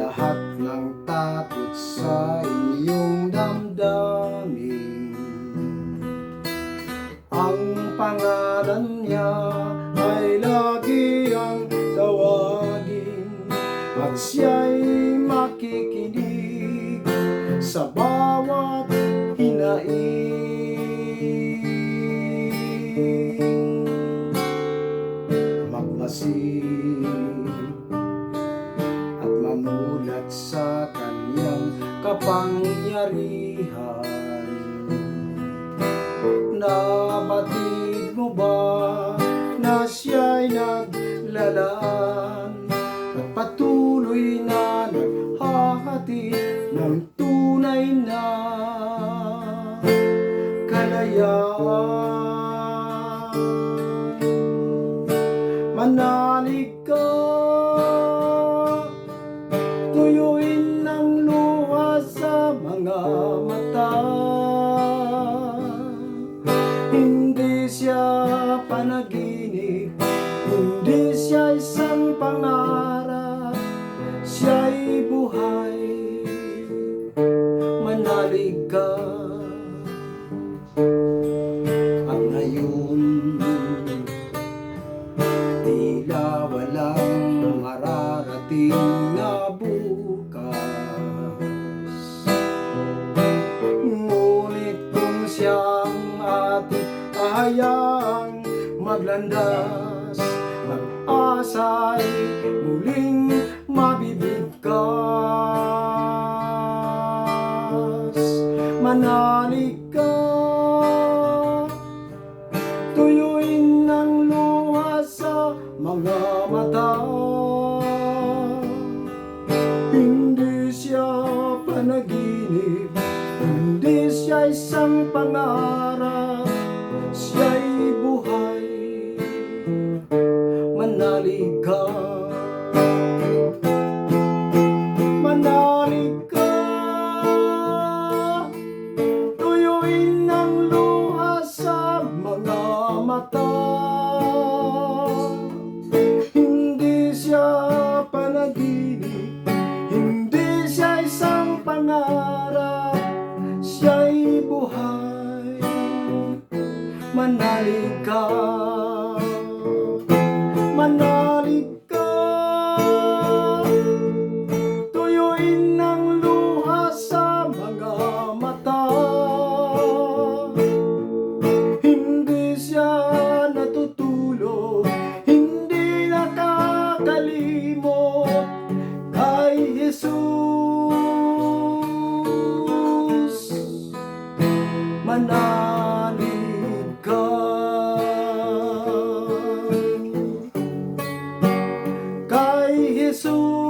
Lahat ng takot sa inyong damdamin, ang pangalan niya ay lagi ang tawagin, at siya'y makikinig sa bawat hinaing. Magmasid at mamulat sa kanyang kapangyarihan. Nabatid mo ba na siya'y naglalaan at patuloy na naghahatid ng tunay na kalayaan? Manalig ka, tuyuin ang luha sa mga mata. Hindi siya panaginip, hindi siya isang pangarap, siya'y buhay. Manalig ka. At ngayon, tila walang mararating na bukas, ngunit kung siyang ating hayaang maglandas, pag-asa'y muling mabibigkas. Manalig ka, tuyuin ang luha sa mga mata. Hindi siya panaginip, hindi siya isang pangarap, siya'y buhay. Manalig ka. Manalig ka, tuyuin ang luha sa mga mata. Hindi siya panaginip, hindi siya isang pangarap, siya'y buhay. Manalig ka. Manalig ka, tuyuin ang luha sa mga mata. Hindi siya natutulog, hindi nakakalimot kay Jesus. Manalig ka. Kay Jesus.